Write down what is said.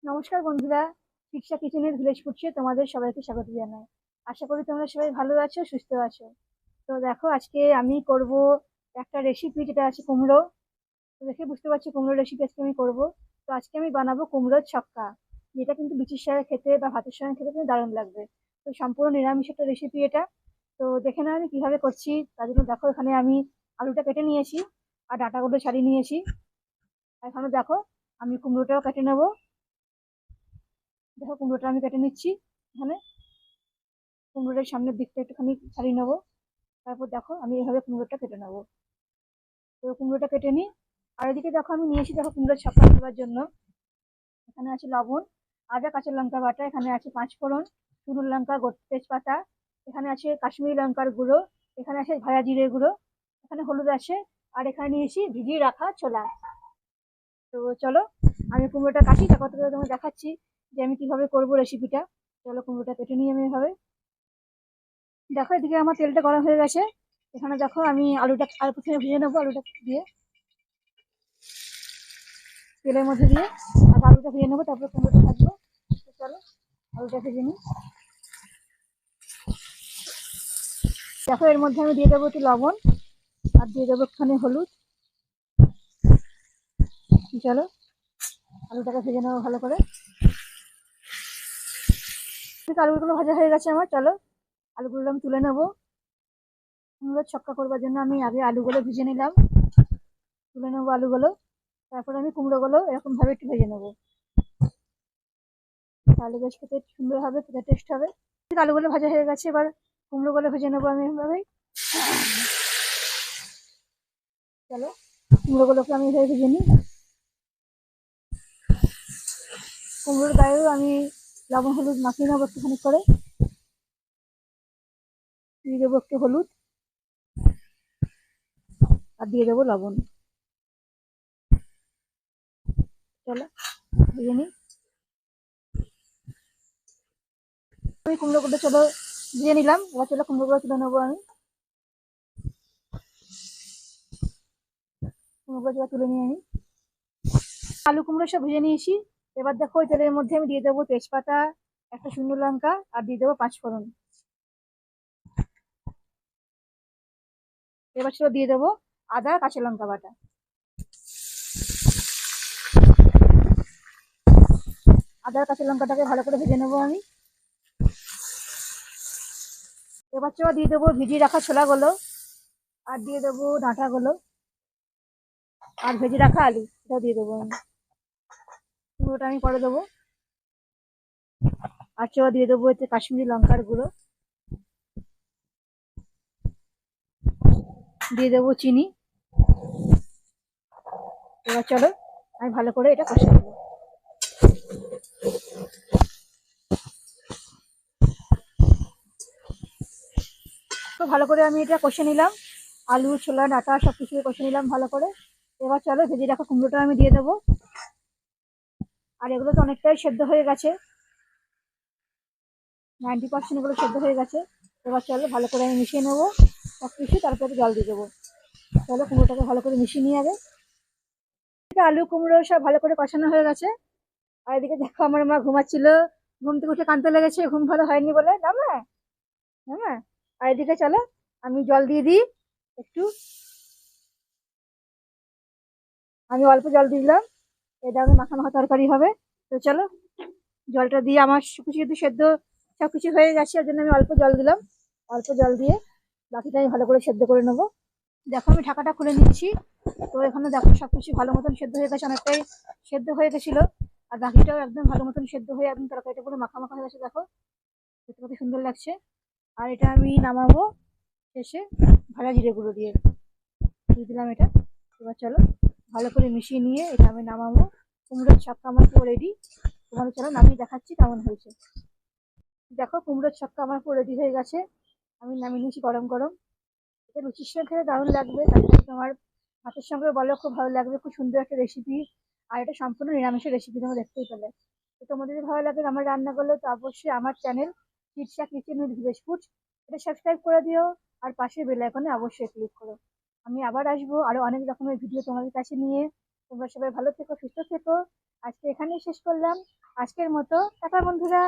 নমস্কার বন্ধুরা, শিক্ষা কিচেনের ভিলেজ ফুডসে তোমাদের সবাইকে স্বাগত জানাই। আশা করি তোমরা সবাই ভালো আছো, সুস্থ আছো। তো দেখো, আজকে আমি করব একটা রেসিপি, যেটা আছে কুমড়ো। তো দেখে বুঝতে পারছি কুমড়ো রেসিপি আজকে আমি করব। তো আজকে আমি বানাবো কুমড়োর ছক্কা, যেটা কিন্তু লুচির সঙ্গে খেতে বা ভাতের সঙ্গে খেতে কিন্তু দারুণ লাগবে। তো সম্পূর্ণ নিরামিষ একটা রেসিপি এটা। তো দেখে নাও আমি কিভাবে করছি। তার জন্য দেখো, এখানে আমি আলুটা কেটে নিয়েছি আর ডাঁটাগুলো ছাড়িয়ে নিয়েছি। আর এখানে দেখো, আমি কুমড়োটাও কেটে নেবো। দেখো, কুমড়োটা আমি কেটে নিচ্ছি। এখানে কুমড়োটার সামনের দিকটা একটুখানি ছাড়িয়ে নেবো। তারপর দেখো, আমি এভাবে কুমড়োটা কেটে নেবো। তো কুমড়োটা কেটে নিই। আর এদিকে দেখো, আমি নিয়েছি দেখো কুমড়োর ছক্কা দেওয়ার জন্য। এখানে আছে লবণ, আদা, কাঁচা লঙ্কা বাটা, এখানে আছে পাঁচ ফোড়ন, শুকনো লঙ্কা, তেজপাতা, এখানে আছে কাশ্মীরি লঙ্কার গুঁড়ো, এখানে আছে ভাজা জিরে গুঁড়ো, এখানে হলুদ আছে, আর এখানে নিয়েছি ভিজিয়ে রাখা ছোলা। তো চলো, আমি কুমড়োটা কাটি, তারপর তোমাকে দেখাচ্ছি যে আমি কিভাবে করবো রেসিপিটা। চলো, কুমড়োটা কেটে নিই আমি এভাবে। দেখো, এদিকে আমার তেলটা গরম হয়ে গেছে। এখানে দেখো, আমি আলু প্রথমে ভেজে নেবো। আলুটা দিয়ে তেলের মধ্যে দিয়ে আলুটা ভেজে নেবো, তারপরে কুমড়োটা ভাজবো। তো চলো, আলুটা ভেজে নিই। দেখো, এর মধ্যে আমি দিয়ে দেবো একটু লবণ, আর দিয়ে দেবো একটুখানি হলুদ। চলো, আলুটাকে ভেজে নেবো ভালো করে। আলুগুলো ভাজা হয়ে গেছে আমার। চলো, আলুগুলো আমি তুলে নেবো। কুমড়োর ছক্কা করবার জন্য আমি আগে আলুগুলো ভেজে নিলাম। তুলে নেবো আলুগুলো, তারপরে আমি কুমড়োগুলো এরকম ভাবে একটু ভেজে নেবো। তাহলে বেশ খেতে সুন্দর হবে, খেতে টেস্ট হবে। আলুগুলো ভাজা হয়ে গেছে, এবার কুমড়োগুলো ভেজে নেবো আমি এভাবেই। চলো, কুমড়োগুলোকে আমি এভাবে ভেজে নিই। কুমড়োর গায়েও আমি লবণ হলুদ মাখিয়ে নেবো একটুখানি করে। দিয়ে দেবো একটু হলুদ, আর দিয়ে দেবো লবণ। চলো, ভেজে নিই। আমি কুমড়োগুলো চলো ভেজে নিলাম। এবার চলো, কুমড়োগুলো তুলে নেবো আমি। কুমড়োগুলো তুলে নিয়ে আমি আলু কুমড়ো সব ভেজে নিয়েছি। এবার দেখো, ওই তেলের মধ্যে আমি দিয়ে দেবো তেজপাতা, একটা শুকনো লঙ্কা, আর দিয়ে দেবো পাঁচ ফোড়ন। এবার চলো দিয়ে দেবো আদা, কাঁচা লঙ্কা বাটা। আদা কাঁচা লঙ্কাটাকে ভালো করে ভেজে নেবো আমি। এবার চলো দিয়ে দেবো ভিজিয়ে রাখা ছোলাগুলো, আর দিয়ে দেবো ডাঁটাগুলো, আর ভেজে রাখা আলু, এটাও দিয়ে দেবো আমি। পুরোটা আমি পরে দেবো। আর চলো দিয়ে দেবো এতে কাশ্মীরি লঙ্কার গুঁড়ো, দিয়ে দেবো চিনি। এবার চলো, আমি ভালো করে এটা কষে নেবো। তো ভালো করে আমি এটা কষে নিলাম। আলু, ছোলা, ডাঁটা সবকিছু কষে নিলাম ভালো করে। এবার চলো, ভেজে রাখা কুমড়োটা আমি দিয়ে দেবো। আর এগুলো তো অনেকটাই সেদ্ধ হয়ে গেছে, 90% এগুলো সেদ্ধ হয়ে গেছে। এবার চলো, ভালো করে আমি মিশিয়ে নেবো সবকিছু, তারপরে জল দিয়ে দেবো। চলো, কুমড়োটাকে ভালো করে মিশিয়ে নিয়ে আগে। আলু কুমড়ো সব ভালো করে কষানো হয়ে গেছে। আর এদিকে দেখো, আমার মা ঘুমাচ্ছিল। ঘুম থেকে উঠে কাঁদতে লেগেছে, ঘুম ভালো হয়নি বলে। না মা, না মা। আর এদিকে চলো, আমি জল দিয়ে দিই একটু। আমি অল্প জল দিলাম, এটা আমি মাখা মাখা তরকারি হবে। তো চলো, জলটা দিয়ে আমার কিছু যেহেতু সেদ্ধ সবকিছু হয়ে গেছে, ওর জন্য আমি অল্প জল দিলাম। অল্প জল দিয়ে বাকিটা আমি ভালো করে সেদ্ধ করে নেবো। দেখো, আমি ঢাকাটা খুলে নিচ্ছি। তো এখানে দেখো, সবকিছু ভালো মতন সেদ্ধ হয়ে গেছে, অনেকটাই সেদ্ধ হয়ে গেছিল। আর বাকিটাও একদম ভালো মতন সেদ্ধ হয়ে একদম তরকারিটা পুরো মাখা মাখা হয়ে গেছে। দেখো, দেখতে কত সুন্দর লাগছে। আর এটা আমি নামাবো শেষে ভাজা জিরে গুঁড়ো দিয়ে। দিয়ে দিলাম এটা। এবার চলো, ভালো করে মিশিয়ে নিয়ে এটা আমি নামাবো। কুমড়োর ছক্কা আমার পুরো রেডি। তোমাদের চলো নামিয়ে দেখাচ্ছি কেমন হয়েছে। দেখো, কুমড়োর ছক্কা আমার পুরো রেডি হয়ে গেছে। আমি নামিয়ে নিয়েছি গরম গরম। এটা লুচির সঙ্গে খেতে দারুণ লাগবে, তারপরে তোমার ভাতের সঙ্গে বলো খুব ভালো লাগবে। খুব সুন্দর একটা রেসিপি। আর এটা সম্পূর্ণ নিরামিষের রেসিপি, তোমরা দেখতেই পেলে। তো তোমাদের যদি ভালো লাগে আমার রান্নাগুলো, তো অবশ্যই আমার চ্যানেল চিটসা কিচেন উইথ ভিলেজ ফুড, এটা সাবস্ক্রাইব করে দিও। আর পাশে বেল আইকনে অবশ্যই ক্লিক করো। আমি আবার আসবো আরো অনেক রকমের ভিডিও তোমাদের কাছে নিয়ে। তোমরা সবাই ভালো থেকো, সুস্থ থেকো। আজকে এখানেই শেষ করলাম। আজকের মতো টাটা বন্ধুরা।